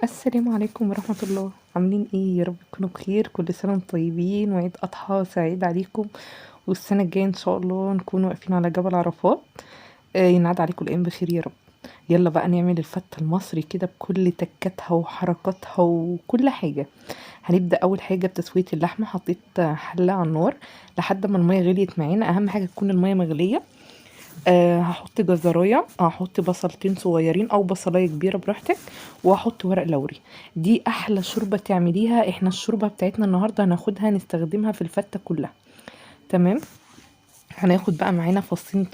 السلام عليكم ورحمة الله، عاملين ايه؟ يا رب تكونوا بخير. كل سنة وانتم طيبين وعيد أضحى سعيد عليكم. والسنة الجاية ان شاء الله نكون واقفين على جبل عرفات. ينعاد عليكم الأيام بخير يا رب. يلا بقى نعمل الفتة المصري كده بكل تكاتها وحركاتها وكل حاجة. هنبدأ أول حاجة بتسوية اللحمة. حطيت حلة على النار لحد ما المية غليت معانا. أهم حاجة تكون المية مغلية. هحط جزرايه، هحط بصلتين صغيرين او بصلايه كبيره براحتك، وهحط ورق لوري. دي احلى شوربه تعمليها. احنا الشوربه بتاعتنا النهارده هناخدها نستخدمها في الفته كلها. تمام. هناخد بقى معانا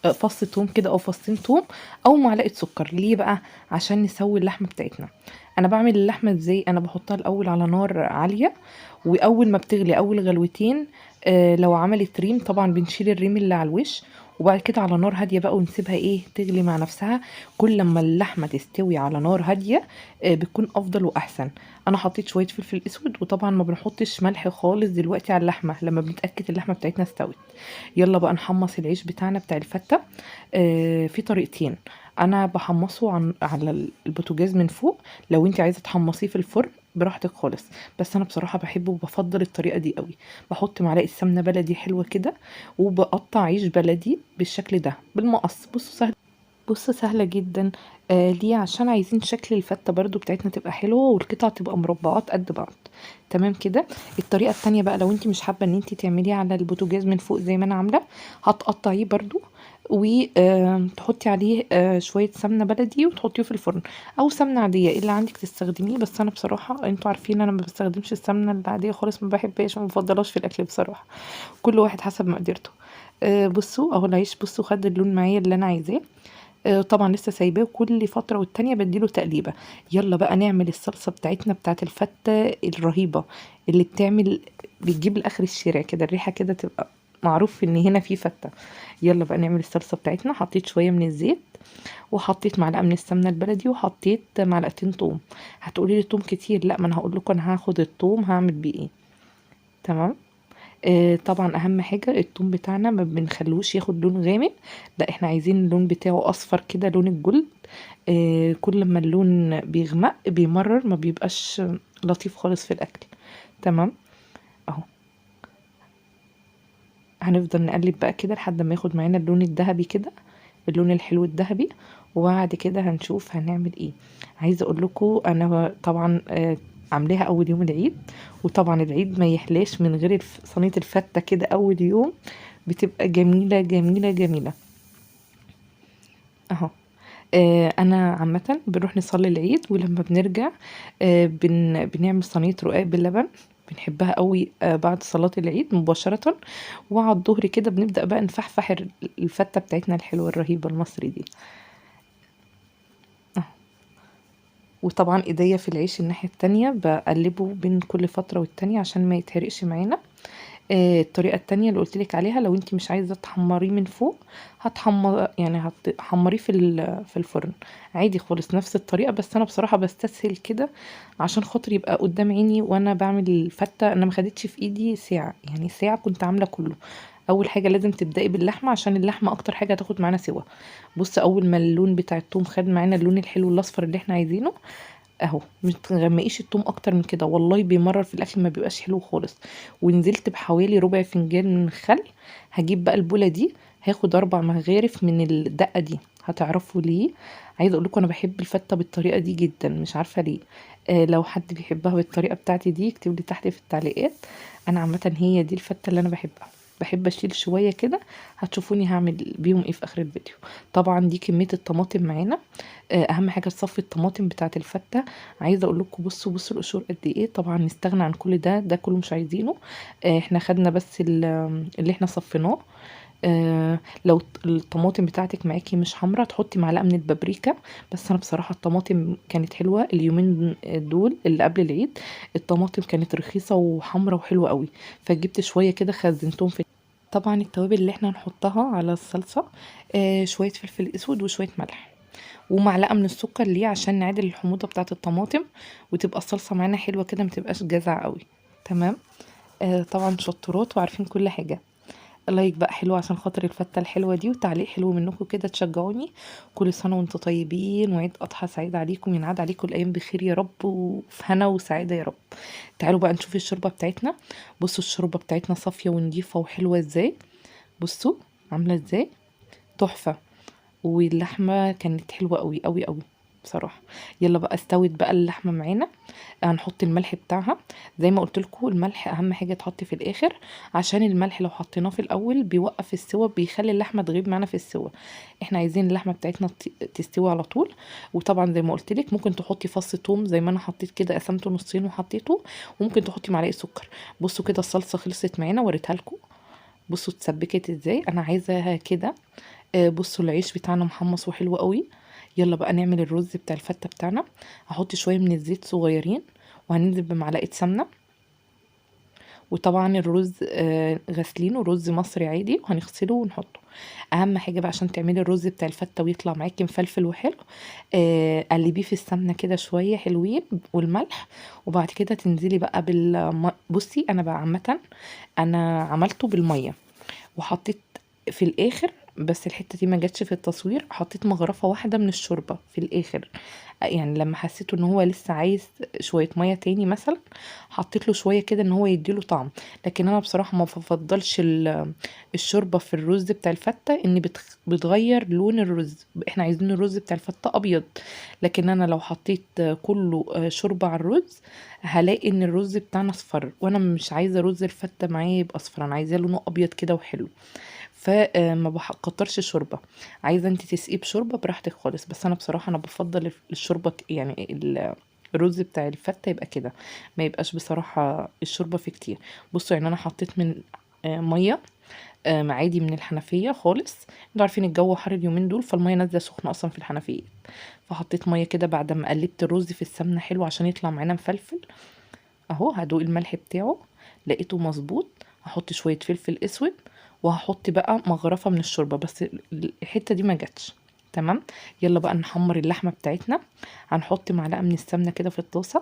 فص توم كده او فصين توم، او معلقه سكر. ليه بقى؟ عشان نسوي اللحمه بتاعتنا. انا بعمل اللحمه ازاي؟ انا بحطها الاول على نار عاليه، واول ما بتغلي اول غلوتين، لو عملت ريم طبعا بنشيل الريم اللي على الوش، وبعد كده على نار هاديه بقى ونسيبها تغلي مع نفسها. كل لما اللحمه تستوي على نار هاديه بتكون افضل واحسن. انا حطيت شويه فلفل اسود، وطبعا ما بنحطش ملح خالص دلوقتي على اللحمه لما بنتاكد اللحمه بتاعتنا استوت. يلا بقى نحمص العيش بتاعنا بتاع الفتة. في طريقتين. انا بحمصه على البوتاجاز من فوق. لو انت عايزه تحمصيه في الفرن براحتك خالص، بس انا بصراحه بحبه وبفضل الطريقه دي قوي. بحط معلقه سمنه بلدي حلوه كده، وبقطع عيش بلدي بالشكل ده بالمقص. بص سهلة جدا. ليه؟ عشان عايزين شكل الفتة برضو بتاعتنا تبقى حلوة، والقطع تبقى مربعات قد بعض. تمام كده. الطريقة التانية بقى، لو انت مش حابة ان انت تعمليه على البوتاجاز من فوق زي ما انا عاملة، هتقطعيه برضو وتحطي عليه شوية سمنة بلدي وتحطيه في الفرن، او سمنة عادية اللي عندك تستخدميه. بس انا بصراحة انتوا عارفين انا ما بستخدمش السمنة العادية خالص، ما بحبهاش وما بفضلهاش في الاكل بصراحة. كل واحد حسب مقدرته. بصوا اهو العيش، بصوا خد اللون معايا اللي انا عايزاه. طبعا لسه سايباه، كل فتره والتانيه بديله تقليبه. يلا بقى نعمل الصلصه بتاعتنا بتاعت الفته الرهيبه، اللي بتجيب لاخر الشارع كده الريحه كده تبقى معروف ان هنا في فته. يلا بقى نعمل الصلصه بتاعتنا. حطيت شويه من الزيت، وحطيت معلقه من السمنه البلدي، وحطيت معلقتين توم. هتقولي لي توم كتير؟ لا، ما انا هقول لكم انا هاخد التوم هعمل بيه ايه. تمام. طبعا اهم حاجة التوم بتاعنا ما بنخلوش ياخد لون غامق، لا احنا عايزين اللون بتاعه اصفر كده، لون الجلد. كل ما اللون بيغمق بيمرر، ما بيبقاش لطيف خالص في الاكل. تمام. اهو هنفضل نقلب بقى كده لحد ما ياخد معانا اللون الذهبي كده، اللون الحلو الذهبي. وبعد كده هنشوف هنعمل ايه. عايزه اقول لكم انا طبعا عاملاها اول يوم العيد، وطبعا العيد ما يحلاش من غير صينيه الفته كده اول يوم. بتبقى جميله جميله جميله. اهو. انا عامه بنروح نصلي العيد، ولما بنرجع بنعمل صينيه رقاق باللبن. بنحبها قوي بعد صلاة العيد مباشرة. وعلى الظهر كده بنبدأ بقى نفحفح الفتة بتاعتنا الحلوة الرهيبة المصري دي. وطبعا ايديا في العيش الناحية التانية بقلبه بين كل فترة والتانية عشان ما يتهرقش معانا. الطريقة التانية اللي قلتلك عليها، لو انت مش عايزة تحمريه من فوق، هتحمريه في الفرن عادي خالص، نفس الطريقة. بس انا بصراحة بستسهل كده عشان خاطر يبقى قدام عيني وانا بعمل الفتة. انا ما خدتش في ايدي ساعة، يعني ساعة كنت عاملة كله. اول حاجة لازم تبدأي باللحمة عشان اللحمة اكتر حاجة هتاخد معانا سوا. بص اول ما اللون بتاع التوم خد معانا اللون الحلو الاصفر اللي احنا عايزينه، اهو مش تغمقيش التوم اكتر من كده، والله بيمرر في الاكل ما بيبقاش حلو خالص. ونزلت بحوالي ربع فنجان من الخل. هجيب بقى البوله دي، هاخد 4 مغارف من الدقه دي. هتعرفوا ليه؟ عايزه اقول لكم انا بحب الفته بالطريقه دي جدا، مش عارفه ليه. لو حد بيحبها بالطريقه بتاعتي دي يكتب لي تحت في التعليقات. انا عامه هي دي الفته اللي انا بحبها. بحب اشيل شويه كده. هتشوفوني هعمل بيهم ايه في اخر الفيديو. طبعا دي كميه الطماطم معانا. اهم حاجه تصفي الطماطم بتاعه الفته. عايزه اقول لكم بصوا القشور قد ايه. طبعا نستغنى عن كل ده كله مش عايزينه. احنا خدنا بس اللي احنا صفيناه. لو الطماطم بتاعتك معاكي مش حمرا تحطي معلقه من البابريكا. بس انا بصراحه الطماطم كانت حلوه اليومين دول اللي قبل العيد. الطماطم كانت رخيصه وحمرا وحلوه قوي، فجبت شويه كده خزنتهم في. طبعا التوابل اللي احنا هنحطها على الصلصه، شويه فلفل اسود وشويه ملح، ومعلقه من السكر. ليه؟ عشان نعادل الحموضه بتاعه الطماطم، وتبقى الصلصه معانا حلوه كده، ما تبقاش جزع قوي. تمام. طبعا شطورات وعارفين كل حاجه. لايك بقى حلو عشان خاطر الفتة الحلوة دي، وتعليق حلو منكم كده تشجعوني. كل سنة وانتم طيبين، وعيد أضحى سعيد عليكم، ينعاد عليكم الأيام بخير يا رب، وفي هنا وسعادة يا رب. تعالوا بقى نشوف الشوربة بتاعتنا. بصوا الشوربة بتاعتنا صافية ونضيفة وحلوة ازاي. بصوا عاملة ازاي، تحفة. واللحمة كانت حلوة قوي قوي قوي بصراحة. يلا بقى استوت بقى اللحمة معانا. هنحط الملح بتاعها. زي ما قلت لكم الملح اهم حاجة تحط في الاخر، عشان الملح لو حطيناه في الاول بيوقف السوا، بيخلي اللحمة تغيب معانا في السوا. احنا عايزين اللحمة بتاعتنا تستوي على طول. وطبعا زي ما قلت لك ممكن تحطي فص ثوم زي ما انا حطيت كده، قسمته نصين وحطيته. وممكن تحطي معلقة سكر. بصوا كده الصلصة خلصت معانا، وريتها لكم. بصوا اتسبكت ازاي، انا عايزاها كده. بصوا العيش بتاعنا محمص وحلو قوي. يلا بقى نعمل الرز بتاع الفتة بتاعنا. هحط شوية من الزيت صغيرين، وهننزل بمعلقة سمنة. وطبعا الرز غسلينه، رز مصري عادي، وهنغسله ونحطه. اهم حاجة بقى عشان تعملي الرز بتاع الفتة ويطلع معاكي مفلفل وحلو، قلبيه في السمنة كده شوية حلوين والملح. وبعد كده تنزلي بقى بصي انا بقى عامة انا عملته بالمية، وحطيت في الاخر، بس الحته دي ما جاتش في التصوير، حطيت مغرفه واحده من الشوربه في الاخر. يعني لما حسيته ان هو لسه عايز شويه ميه تاني مثلا، حطيت له شويه كده ان هو يديله طعم. لكن انا بصراحه ما بفضلش الشوربه في الرز بتاع الفته، ان بتغير لون الرز. احنا عايزين الرز بتاع الفته ابيض. لكن انا لو حطيت كله شوربه على الرز، هلاقي ان الرز بتاعنا اصفر، وانا مش عايزه رز الفته معايا يبقى اصفر، انا عايزاه لونه ابيض كده وحلو. فما بكترش شوربه. عايزه انت تسقيه بشوربه براحتك خالص، بس انا بصراحه انا بفضل الشوربه يعني الرز بتاع الفته يبقى كده، ما يبقاش بصراحه الشوربه فيه كتير. بصوا يعني انا حطيت من ميه عادي من الحنفيه خالص. انتوا عارفين الجو حر اليومين دول، فالميه نازله سخنه اصلا في الحنفيه. فحطيت ميه كده بعد ما قلبت الرز في السمنه حلو عشان يطلع معانا مفلفل. اهو هدوق الملح بتاعه، لقيته مظبوط. هحط شويه فلفل اسود، وهحط بقى مغرفه من الشوربه، بس الحته دي ما جاتش. تمام. يلا بقى نحمر اللحمه بتاعتنا. هنحط معلقه من السمنه كده في الطاسه.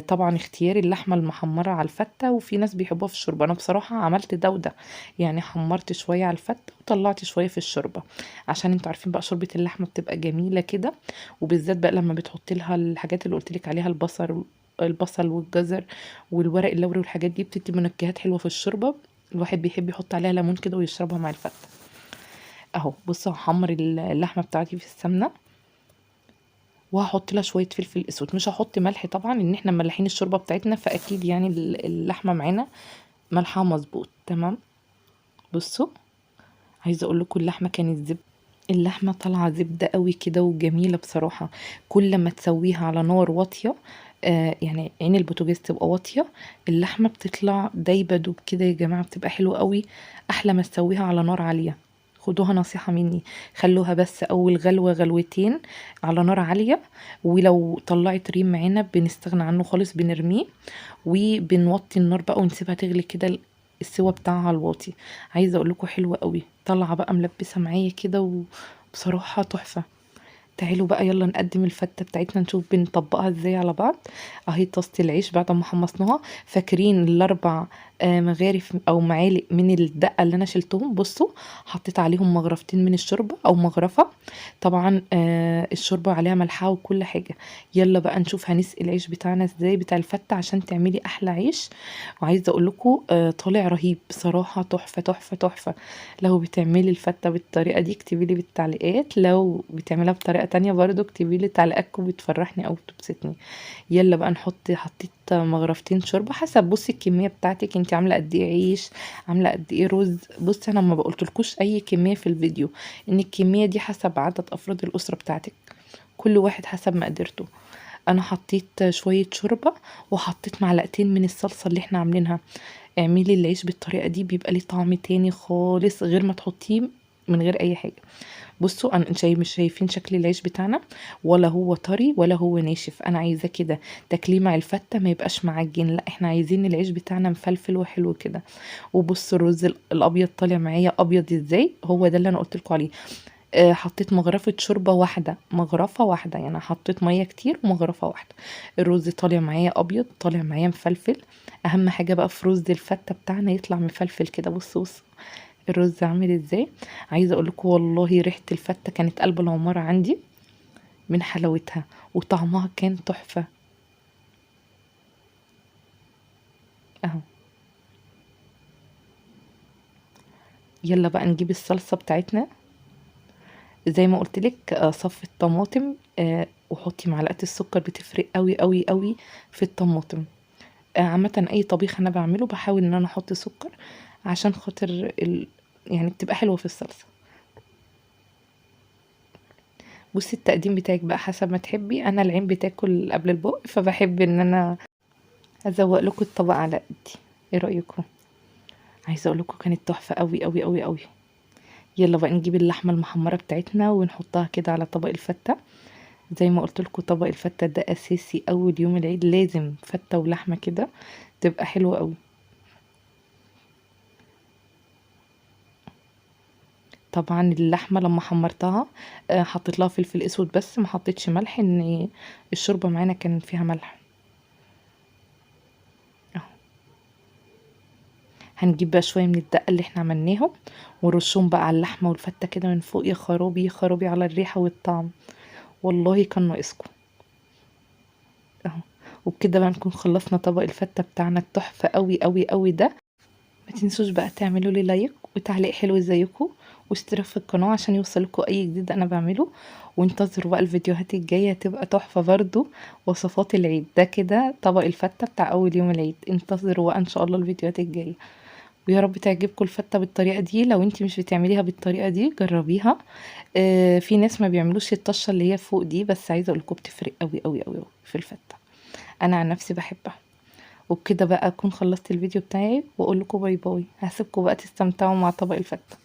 طبعا اختياري اللحمه المحمره على الفته، وفي ناس بيحبوها في الشوربه، انا بصراحه عملت ده وده. يعني حمرت شويه على الفته وطلعت شويه في الشوربه، عشان انتوا عارفين بقى شوربه اللحمه بتبقى جميله كده. وبالذات بقى لما بتحطي لها الحاجات اللي قلت لك عليها، البصل والجزر والورق اللوري والحاجات دي، بتدي منكهات حلوه في الشوربه. الواحد بيحب يحط عليها ليمون كده ويشربها مع الفته. اهو بصوا هحمر اللحمه بتاعتي في السمنه، وهحط لها شويه فلفل اسود. مش هحط ملح طبعا، ان احنا ملحين الشوربه بتاعتنا، فاكيد يعني اللحمه معانا ملحها مظبوط. تمام. بصوا عايزه اقول لكم اللحمه كانت اللحمه طالعه زبده قوي كده وجميله بصراحه. كل ما تسويها على نار واطيه، يعني عين البوتاجاز تبقى واطيه، اللحمه بتطلع دايبه دوب كده يا جماعه، بتبقى حلوه قوي. احلى ما تسويها على نار عاليه. خدوها نصيحة مني، خلوها بس أول غلوة غلوتين على نار عالية. ولو طلعت ريم معانا بنستغنى عنه خالص، بنرميه. وبنوطي النار بقى ونسيبها تغلي كده، السوا بتاعها على الواطي. عايزة اقول لكم حلوة قوي، طالعة بقى ملبسة معايا كده، وبصراحة تحفة. تعالوا بقى يلا نقدم الفتة بتاعتنا، نشوف بنطبقها ازاي على بعض. اهي طاسة العيش بعد ما حمصناها. فاكرين الاربع مغارف او معالق من الدقة اللي انا شلتهم؟ بصوا حطيت عليهم مغرفتين من الشوربة او مغرفة. طبعا الشوربة عليها ملحها وكل حاجة. يلا بقى نشوف هنسقي العيش بتاعنا ازاي بتاع الفتة عشان تعملي احلى عيش. وعايزة اقول لكم طالع رهيب بصراحة، تحفة تحفة تحفة. لو بتعملي الفتة بالطريقة دي اكتبي لي بالتعليقات، لو بتعملها بطريقة تانية برضو اكتبي لي تعليقاتكم، بتفرحني او بتبسطني. يلا بقى حطيت مغرفتين شوربة حسب، بصي الكمية بتاعتك انت عاملة قد ايه عيش، عاملة قد ايه رز. بصي انا ما بقولتلكوش اي كمية في الفيديو، ان الكمية دي حسب عدد افراد الاسرة بتاعتك، كل واحد حسب مقدرته. انا حطيت شوية شوربة، وحطيت معلقتين من الصلصة اللي احنا عاملينها. اعملي العيش بالطريقة دي بيبقى ليه طعم تاني خالص، غير ما تحطيه من غير اي حاجة. بصوا انا مش شايفين شكل العيش بتاعنا، ولا هو طري ولا هو ناشف. انا عايزاه كده تاكليه مع الفته، ما يبقاش معجن، لا احنا عايزين العيش بتاعنا مفلفل وحلو كده. وبصوا الرز الابيض طالع معايا ابيض ازاي، هو ده اللي انا قلت لكم عليه. حطيت مغرفة شوربة واحدة، مغرفة واحدة يعني، حطيت مية كتير ومغرفة واحدة. الرز طالع معايا أبيض، طالع معايا مفلفل. أهم حاجة بقى في رز الفتة بتاعنا يطلع مفلفل كده. بص الرز عامل ازاي. عايزه اقول لكم والله ريحه الفته كانت قلب العماره عندي من حلاوتها، وطعمها كان تحفه. اهو. يلا بقى نجيب الصلصه بتاعتنا. زي ما قلت لك صف الطماطم، وحطي معلقه السكر، بتفرق قوي قوي قوي في الطماطم. عامه اي طبيخ انا بعمله بحاول ان انا احط سكر عشان خاطر يعني بتبقى حلوه في الصلصه. بصي التقديم بتاعك بقى حسب ما تحبي، انا العين بتاكل قبل البق، فبحب ان انا ازوق لكم الطبق على قدي. ايه رايكم؟ عايزه اقول لكم كانت تحفه قوي قوي قوي قوي. يلا بقى نجيب اللحمه المحمره بتاعتنا ونحطها كده على طبق الفته. زي ما قلت لكم طبق الفته ده اساسي، اول يوم العيد لازم فته ولحمه كده، تبقى حلوه قوي. طبعا اللحمه لما حمرتها حطيت لها فلفل اسود بس، ما حطيتش ملح، ان الشوربه معانا كان فيها ملح. اهو. هنجيب بقى شويه من الدقه اللي احنا عملناهم ونرشهم بقى على اللحمه والفته كده من فوق. يا خرابي يا خرابي على الريحه والطعم، والله كان ناقصكم. اهو. وبكده بقى نكون خلصنا طبق الفته بتاعنا التحفه قوي قوي قوي ده. ما تنسوش بقى تعملوا لي لايك وتعليق حلو زيكم، واشتراك في القناه عشان يوصلكوا اي جديد انا بعمله. وانتظروا بقى الفيديوهات الجايه تبقى تحفه برضو. وصفات العيد ده كده طبق الفته بتاع اول يوم العيد، انتظروا بقى ان شاء الله الفيديوهات الجايه. ويا رب تعجبكم الفته بالطريقه دي. لو انتي مش بتعمليها بالطريقه دي جربيها. في ناس ما بيعملوش الطشه اللي هي فوق دي، بس عايزه اقول لكم بتفرق قوي قوي قوي في الفته. انا عن نفسي بحبها. وبكده بقى اكون خلصت الفيديو بتاعي، واقول لكم باي باي. هسيبكم بقى تستمتعوا مع طبق الفته.